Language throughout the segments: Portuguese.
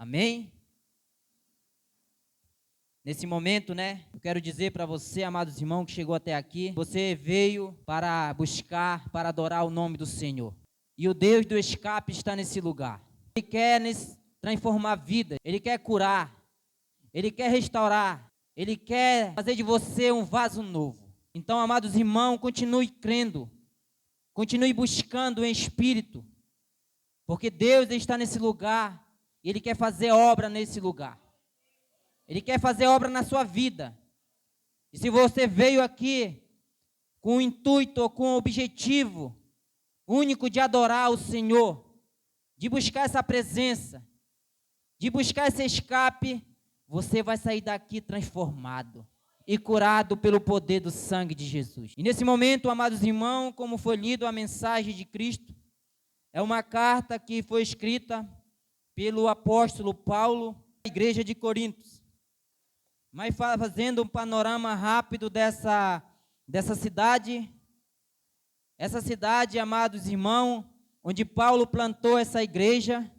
Amém? Nesse momento, eu quero dizer para você, amados irmãos, que chegou até aqui, você veio para buscar, para adorar o nome do Senhor. E o Deus do escape está nesse lugar. Ele quer transformar vidas, Ele quer curar, Ele quer restaurar, Ele quer fazer de você um vaso novo. Então, amados irmãos, continue crendo, continue buscando em espírito, porque Deus está nesse lugar e Ele quer fazer obra nesse lugar. Ele quer fazer obra na sua vida. E se você veio aqui com o intuito ou com o objetivo único de adorar o Senhor, de buscar essa presença, de buscar esse escape, você vai sair daqui transformado e curado pelo poder do sangue de Jesus. E nesse momento, amados irmãos, como foi lido a mensagem de Cristo, é uma carta que foi escrita pelo apóstolo Paulo à igreja de Corinto. Mas fazendo um panorama rápido dessa cidade, essa cidade, amados irmãos, onde Paulo plantou essa igreja,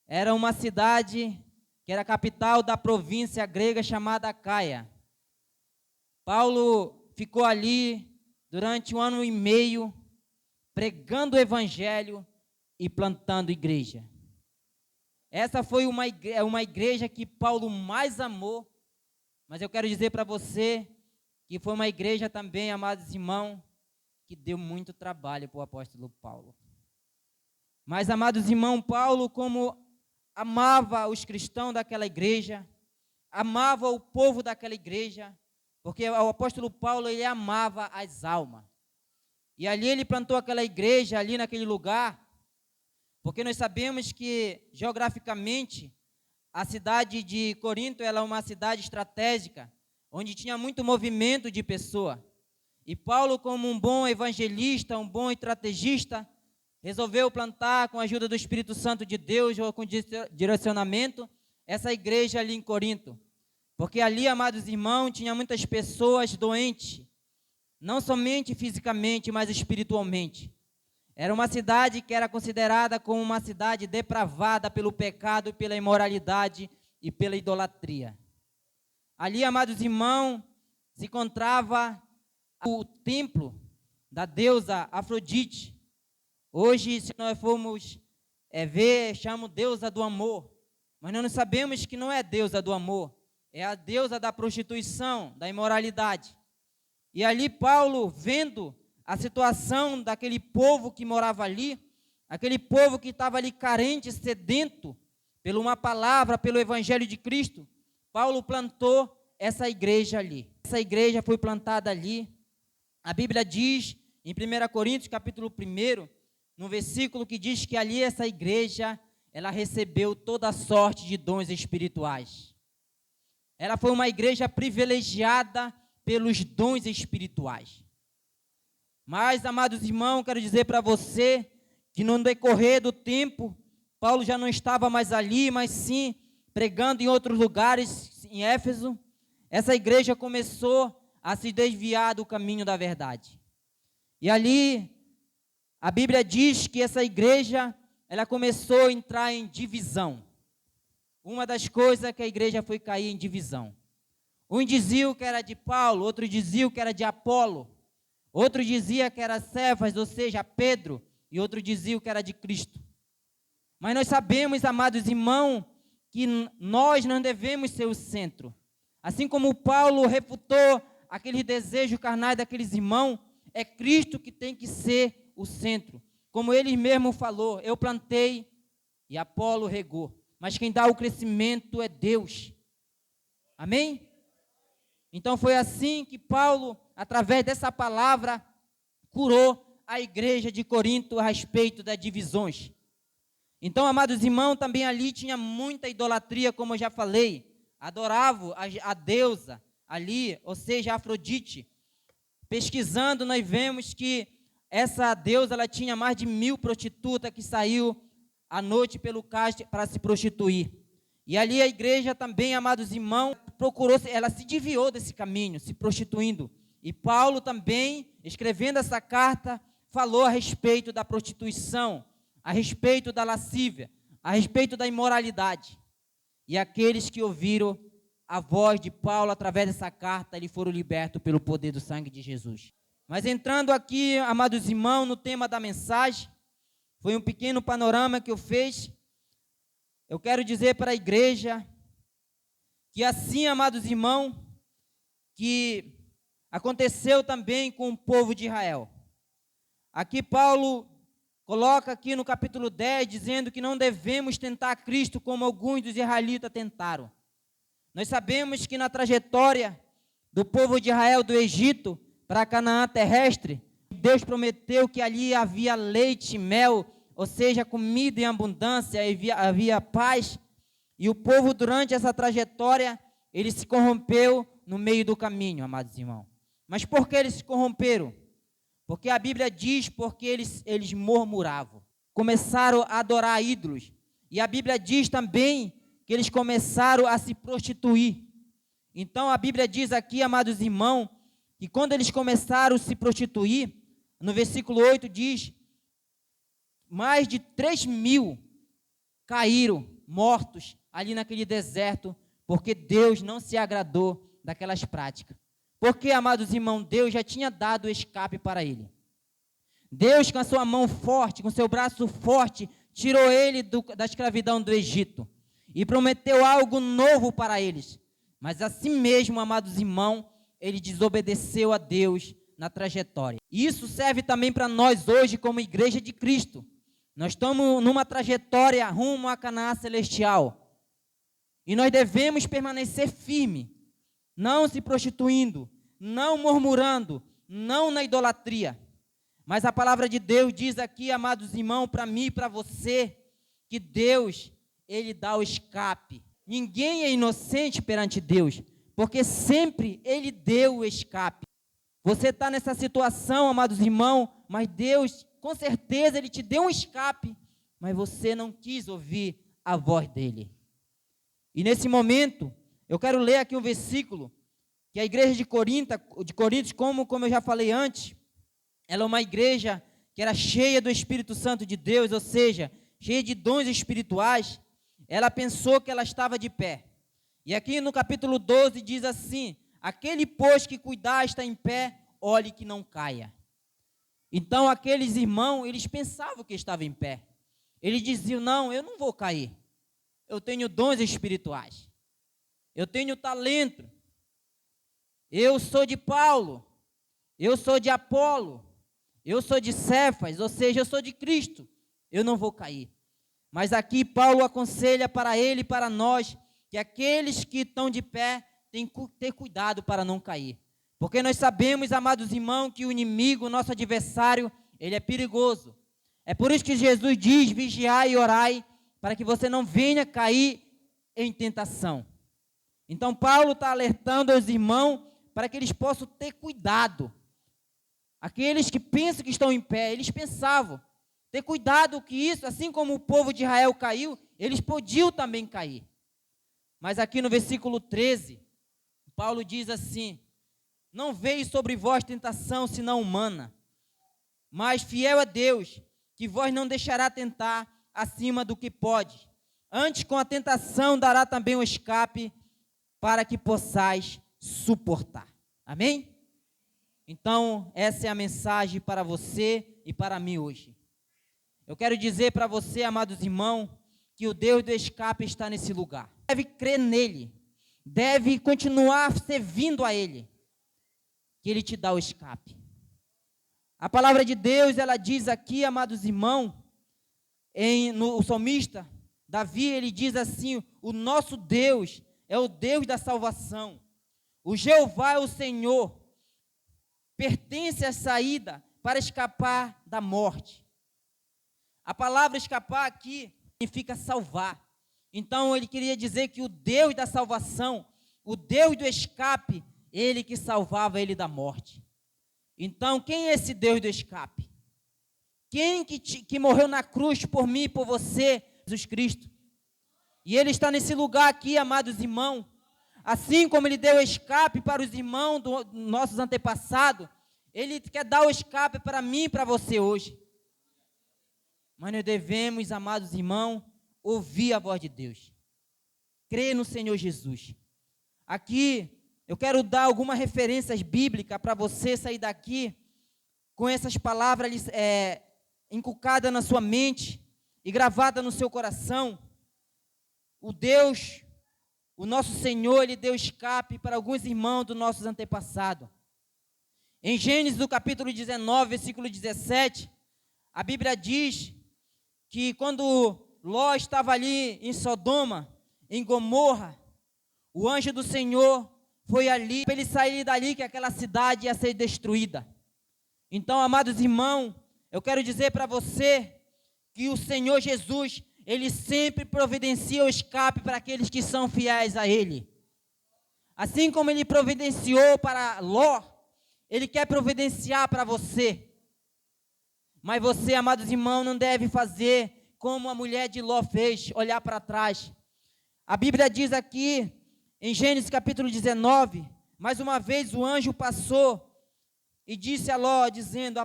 era uma cidade que era a capital da província grega chamada Caia. Paulo ficou ali durante 1 ano e meio, pregando o evangelho e plantando igreja. Essa foi uma igreja que Paulo mais amou, mas eu quero dizer para você que foi uma igreja também, amados irmãos, que deu muito trabalho para o apóstolo Paulo. Mas, amados irmãos, Paulo, como amava os cristãos daquela igreja, amava o povo daquela igreja, porque o apóstolo Paulo, ele amava as almas. E ali ele plantou aquela igreja, ali naquele lugar, porque nós sabemos que, geograficamente, a cidade de Corinto ela é uma cidade estratégica, onde tinha muito movimento de pessoa. E Paulo, como um bom evangelista, um bom estrategista, resolveu plantar, com a ajuda do Espírito Santo de Deus, ou com direcionamento, essa igreja ali em Corinto. Porque ali, amados irmãos, tinha muitas pessoas doentes, não somente fisicamente, mas espiritualmente. Era uma cidade que era considerada como uma cidade depravada pelo pecado, pela imoralidade e pela idolatria. Ali, amados irmãos, se encontrava o templo da deusa Afrodite. Hoje, se nós formos ver, chamam deusa do amor. Mas nós não sabemos que não é deusa do amor. É a deusa da prostituição, da imoralidade. E ali Paulo, vendo a situação daquele povo que morava ali, aquele povo que estava ali carente, sedento, por uma palavra, pelo Evangelho de Cristo, Paulo plantou essa igreja ali. Essa igreja foi plantada ali. A Bíblia diz, em 1 Coríntios, capítulo 1, no versículo que diz que ali essa igreja, ela recebeu toda a sorte de dons espirituais. Ela foi uma igreja privilegiada pelos dons espirituais. Mas, amados irmãos, quero dizer para você que no decorrer do tempo, Paulo já não estava mais ali, mas sim pregando em outros lugares, em Éfeso. Essa igreja começou a se desviar do caminho da verdade. E ali, a Bíblia diz que essa igreja, ela começou a entrar em divisão. Uma das coisas é que a igreja foi cair em divisão. Um dizia que era de Paulo, outro dizia que era de Apolo, outro dizia que era Cefas, ou seja, Pedro, e outro dizia que era de Cristo. Mas nós sabemos, amados irmãos, que nós não devemos ser o centro. Assim como Paulo refutou aquele desejo carnal daqueles irmãos, é Cristo que tem que ser o centro. Como ele mesmo falou, eu plantei e Apolo regou, mas quem dá o crescimento é Deus. Amém? Então foi assim que Paulo, através dessa palavra, curou a igreja de Corinto a respeito das divisões. Então, amados irmãos, também ali tinha muita idolatria, como eu já falei. Adoravam a deusa ali, ou seja, Afrodite. Pesquisando, nós vemos que essa deusa ela tinha mais de 1000 prostitutas que saiu à noite pelo cais para se prostituir. E ali a igreja também, amados irmãos, ela se desviou desse caminho, se prostituindo. E Paulo também, escrevendo essa carta, falou a respeito da prostituição, a respeito da lascívia, a respeito da imoralidade. E aqueles que ouviram a voz de Paulo através dessa carta, eles foram libertos pelo poder do sangue de Jesus. Mas entrando aqui, amados irmãos, no tema da mensagem, foi um pequeno panorama que eu fiz. Eu quero dizer para a igreja que assim, amados irmãos, que aconteceu também com o povo de Israel. Aqui Paulo coloca aqui no capítulo 10, dizendo que não devemos tentar Cristo como alguns dos israelitas tentaram. Nós sabemos que na trajetória do povo de Israel do Egito para Canaã terrestre, Deus prometeu que ali havia leite e mel, ou seja, comida em abundância, havia paz. E o povo, durante essa trajetória, ele se corrompeu no meio do caminho, amados irmãos. Mas por que eles se corromperam? Porque a Bíblia diz porque eles murmuravam, começaram a adorar ídolos. E a Bíblia diz também que eles começaram a se prostituir. Então a Bíblia diz aqui, amados irmãos, que quando eles começaram a se prostituir, no versículo 8 diz, mais de 3.000 caíram mortos ali naquele deserto, porque Deus não se agradou daquelas práticas. Porque, amados irmãos, Deus já tinha dado o escape para ele. Deus, com a sua mão forte, com seu braço forte, tirou ele da escravidão do Egito e prometeu algo novo para eles. Mas assim mesmo, amados irmãos, ele desobedeceu a Deus na trajetória. Isso serve também para nós hoje como igreja de Cristo. Nós estamos numa trajetória rumo a Canaã celestial. E nós devemos permanecer firme, não se prostituindo, não murmurando, não na idolatria. Mas a palavra de Deus diz aqui, amados irmãos, para mim e para você, que Deus, Ele dá o escape. Ninguém é inocente perante Deus, porque sempre Ele deu o escape. Você está nessa situação, amados irmãos, mas Deus, com certeza, Ele te deu um escape, mas você não quis ouvir a voz dEle. E nesse momento, eu quero ler aqui um versículo, que a igreja de Coríntios, como eu já falei antes, ela é uma igreja que era cheia do Espírito Santo de Deus, ou seja, cheia de dons espirituais. Ela pensou que ela estava de pé. E aqui no capítulo 12 diz assim, aquele pois que cuidar está em pé, olhe que não caia. Então aqueles irmãos, eles pensavam que estavam em pé. Eles diziam, não, eu não vou cair. Eu tenho dons espirituais. Eu tenho talento. Eu sou de Paulo. Eu sou de Apolo. Eu sou de Cefas, ou seja, eu sou de Cristo. Eu não vou cair. Mas aqui Paulo aconselha para ele e para nós que aqueles que estão de pé têm que ter cuidado para não cair. Porque nós sabemos, amados irmãos, que o inimigo, o nosso adversário, ele é perigoso. É por isso que Jesus diz, vigiai e orai, para que você não venha cair em tentação. Então Paulo está alertando aos irmãos para que eles possam ter cuidado. Aqueles que pensam que estão em pé, eles pensavam, ter cuidado que isso, assim como o povo de Israel caiu, eles podiam também cair. Mas aqui no versículo 13, Paulo diz assim, não veio sobre vós tentação senão humana, mas fiel a Deus, que vós não deixará tentar acima do que pode. Antes, com a tentação, dará também um escape para que possais suportar. Amém? Então, essa é a mensagem para você e para mim hoje. Eu quero dizer para você, amados irmãos, que o Deus do escape está nesse lugar. Deve crer nele, deve continuar servindo a ele, que ele te dá o escape. A palavra de Deus, ela diz aqui, amados irmãos, o salmista Davi, ele diz assim, o nosso Deus é o Deus da salvação. O Jeová é o Senhor, pertence à saída para escapar da morte. A palavra escapar aqui significa salvar. Então ele queria dizer que o Deus da salvação, o Deus do escape, ele que salvava ele da morte. Então quem é esse Deus do escape? Quem que morreu na cruz por mim e por você? Jesus Cristo. E ele está nesse lugar aqui, amados irmãos. Assim como ele deu escape para os irmãos dos nossos antepassados, ele quer dar o escape para mim e para você hoje. Mas nós devemos, amados irmãos, ouvir a voz de Deus. Crer no Senhor Jesus. Aqui, eu quero dar algumas referências bíblicas para você sair daqui com essas palavras inculcadas na sua mente e gravadas no seu coração. O nosso Senhor, Ele deu escape para alguns irmãos dos nossos antepassados. Em Gênesis, no capítulo 19, versículo 17, a Bíblia diz que quando Ló estava ali em Sodoma, em Gomorra, o anjo do Senhor foi ali para ele sair dali, que aquela cidade ia ser destruída. Então, amados irmãos, eu quero dizer para você que o Senhor Jesus, Ele sempre providencia o escape para aqueles que são fiéis a Ele. Assim como Ele providenciou para Ló, Ele quer providenciar para você. Mas você, amados irmãos, não deve fazer como a mulher de Ló fez, olhar para trás. A Bíblia diz aqui, em Gênesis capítulo 19, mais uma vez o anjo passou e disse a Ló, dizendo: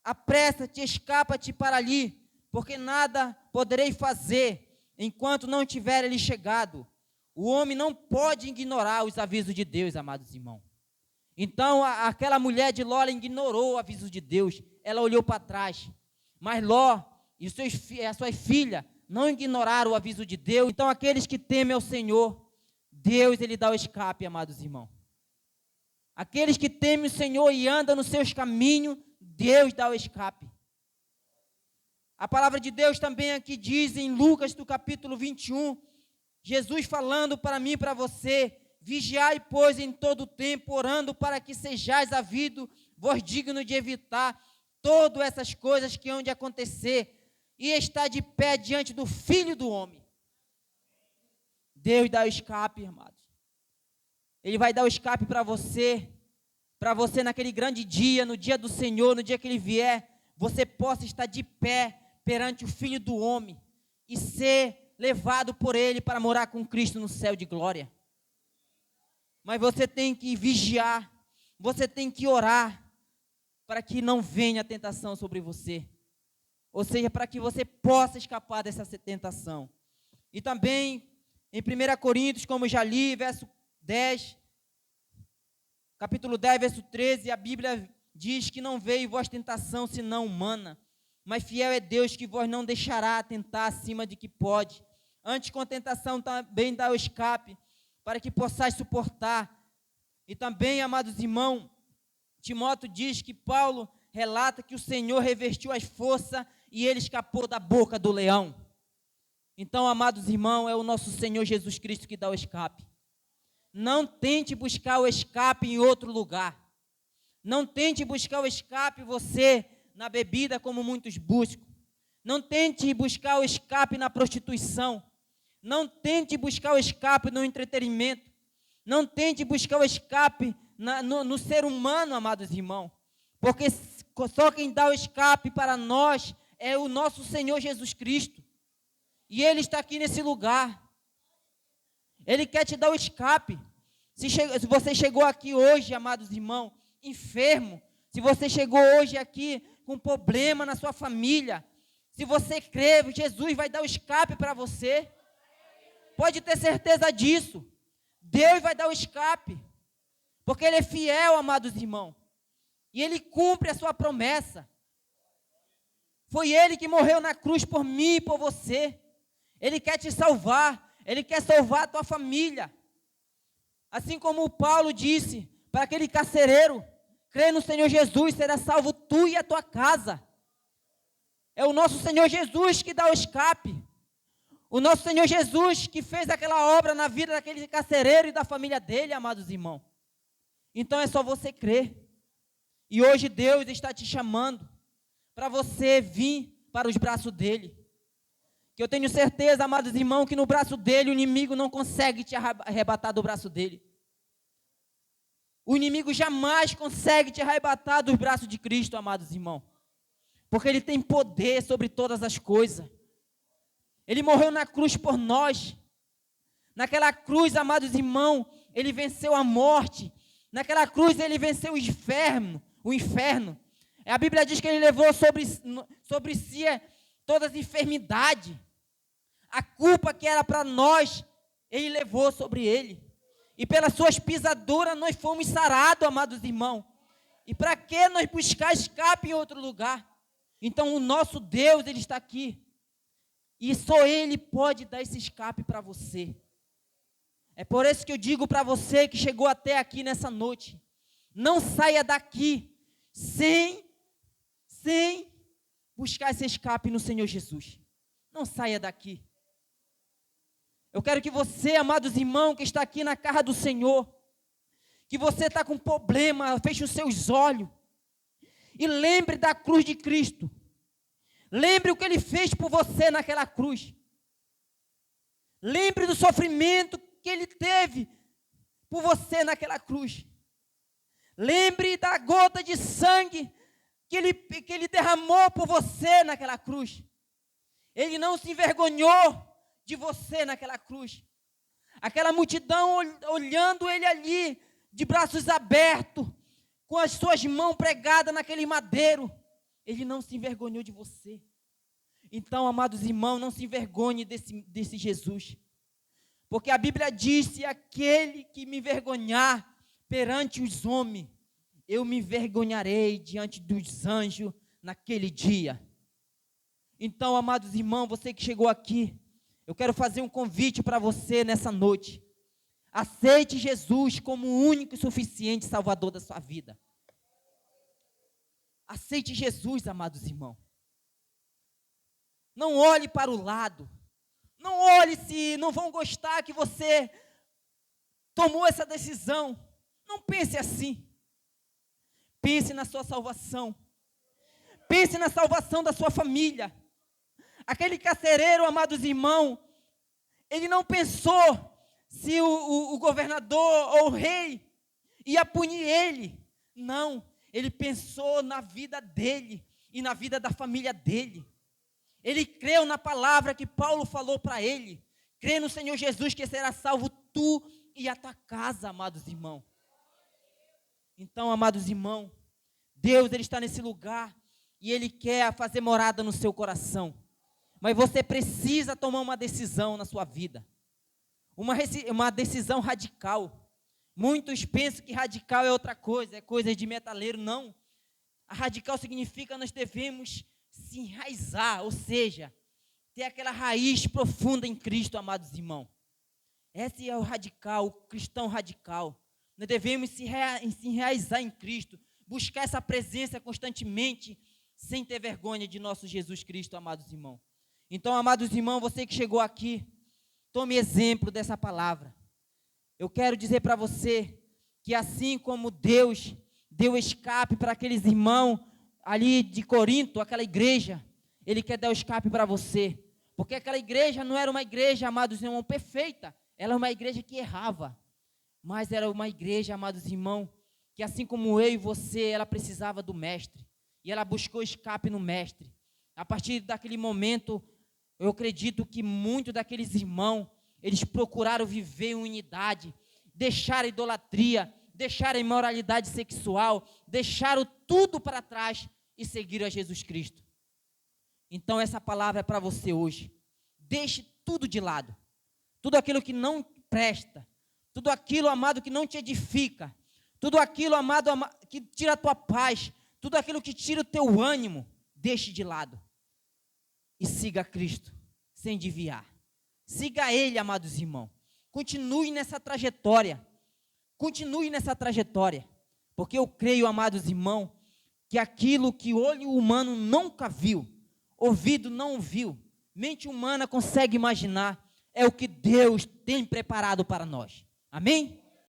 apressa-te, escapa-te para ali, porque nada poderei fazer enquanto não tiver ele chegado. O homem não pode ignorar os avisos de Deus, amados irmãos. Então, aquela mulher de Ló, ela ignorou o aviso de Deus, ela olhou para trás. Mas Ló e a sua filha não ignoraram o aviso de Deus. Então, aqueles que temem ao Senhor, Deus, Ele dá o escape, amados irmãos. Aqueles que temem o Senhor e andam nos seus caminhos, Deus dá o escape. A palavra de Deus também aqui diz em Lucas, do capítulo 21, Jesus falando para mim e para você: vigiai, pois, em todo o tempo, orando para que sejais havido vós digno de evitar todas essas coisas que hão de acontecer e estar de pé diante do Filho do Homem. Deus dá o escape, amados. Ele vai dar o escape para você naquele grande dia, no dia do Senhor, no dia que Ele vier, você possa estar de pé perante o Filho do Homem e ser levado por Ele para morar com Cristo no céu de glória. Mas você tem que vigiar, você tem que orar, para que não venha a tentação sobre você. Ou seja, para que você possa escapar dessa tentação. E também, em 1 Coríntios, como eu já li, capítulo 10, verso 13, a Bíblia diz que não veio vós tentação senão humana, mas fiel é Deus que vós não deixará tentar acima de que pode. Antes, com a tentação também dá o escape, para que possais suportar. E também, amados irmãos, Timóteo diz que Paulo relata que o Senhor revestiu as forças e ele escapou da boca do leão. Então, amados irmãos, é o nosso Senhor Jesus Cristo que dá o escape. Não tente buscar o escape em outro lugar. Não tente buscar o escape você na bebida como muitos buscam. Não tente buscar o escape na prostituição. Não tente buscar o escape no entretenimento. Não tente buscar o escape no ser humano, amados irmãos. Porque só quem dá o escape para nós é o nosso Senhor Jesus Cristo. E Ele está aqui nesse lugar. Ele quer te dar o escape. Se você chegou aqui hoje, amados irmãos, enfermo, se você chegou hoje aqui com problema na sua família, se você crê, Jesus vai dar o escape para você. Pode ter certeza disso. Deus vai dar o escape. Porque Ele é fiel, amados irmãos. E Ele cumpre a sua promessa. Foi Ele que morreu na cruz por mim e por você. Ele quer te salvar. Ele quer salvar a tua família. Assim como o Paulo disse para aquele carcereiro: crê no Senhor Jesus, será salvo tu e a tua casa. É o nosso Senhor Jesus que dá o escape. O nosso Senhor Jesus que fez aquela obra na vida daquele carcereiro e da família dele, amados irmãos. Então é só você crer. E hoje Deus está te chamando para você vir para os braços dele. Que eu tenho certeza, amados irmãos, que no braço dele o inimigo não consegue te arrebatar do braço dele. O inimigo jamais consegue te arrebatar dos braços de Cristo, amados irmãos. Porque Ele tem poder sobre todas as coisas. Ele morreu na cruz por nós. Naquela cruz, amados irmãos, Ele venceu a morte. Naquela cruz Ele venceu o inferno. A Bíblia diz que Ele levou sobre si todas as enfermidades. A culpa que era para nós, Ele levou sobre Ele. E pelas suas pisaduras nós fomos sarados, amados irmãos. E para que nós buscar escape em outro lugar? Então o nosso Deus, Ele está aqui. E só Ele pode dar esse escape para você. É por isso que eu digo para você que chegou até aqui nessa noite. Não saia daqui sem buscar esse escape no Senhor Jesus. Não saia daqui. Eu quero que você, amados irmãos, que está aqui na casa do Senhor, que você está com problema, feche os seus olhos e lembre da cruz de Cristo. Lembre o que Ele fez por você naquela cruz. Lembre do sofrimento que Ele teve por você naquela cruz. Lembre da gota de sangue que ele derramou por você naquela cruz. Ele não se envergonhou de você naquela cruz. Aquela multidão olhando Ele ali, de braços abertos, com as suas mãos pregadas naquele madeiro. Ele não se envergonhou de você. Então, amados irmãos, não se envergonhe desse Jesus. Porque a Bíblia diz: se aquele que me envergonhar perante os homens, eu me envergonharei diante dos anjos naquele dia. Então, amados irmãos, você que chegou aqui, eu quero fazer um convite para você nessa noite. Aceite Jesus como o único e suficiente Salvador da sua vida. Aceite Jesus, amados irmãos. Não olhe para o lado. Não olhe se não vão gostar que você tomou essa decisão. Não pense assim. Pense na sua salvação. Pense na salvação da sua família. Aquele carcereiro, amados irmãos, ele não pensou se o governador ou o rei ia punir ele. Não, ele pensou na vida dele e na vida da família dele. Ele creu na palavra que Paulo falou para ele. Crê no Senhor Jesus que será salvo tu e a tua casa, amados irmãos. Então, amados irmãos, Deus, Ele está nesse lugar e Ele quer fazer morada no seu coração. Mas você precisa tomar uma decisão na sua vida. Uma decisão radical. Muitos pensam que radical é outra coisa, é coisa de metaleiro. Não. A radical significa que nós devemos se enraizar, ou seja, ter aquela raiz profunda em Cristo, amados irmãos. Esse é o radical, o cristão radical. Nós devemos se enraizar em Cristo, buscar essa presença constantemente, sem ter vergonha de nosso Jesus Cristo, amados irmãos. Então, amados irmãos, você que chegou aqui, tome exemplo dessa palavra. Eu quero dizer para você que assim como Deus deu escape para aqueles irmãos ali de Corinto, aquela igreja, Ele quer dar o escape para você. Porque aquela igreja não era uma igreja, amados irmãos, perfeita. Ela era uma igreja que errava. Mas era uma igreja, amados irmãos, que assim como eu e você, ela precisava do mestre. E ela buscou escape no mestre. A partir daquele momento, eu acredito que muitos daqueles irmãos, eles procuraram viver em unidade, deixaram a idolatria, deixaram a imoralidade sexual, deixaram tudo para trás e seguiram a Jesus Cristo. Então essa palavra é para você hoje. Deixe tudo de lado. Tudo aquilo que não presta. Tudo aquilo, amado, que não te edifica. Tudo aquilo, amado, que tira a tua paz. Tudo aquilo que tira o teu ânimo. Deixe de lado. E siga Cristo, sem desviar. Siga Ele, amados irmãos. Continue nessa trajetória. Continue nessa trajetória. Porque eu creio, amados irmãos, que aquilo que olho humano nunca viu, ouvido não ouviu, mente humana consegue imaginar, é o que Deus tem preparado para nós. Amém?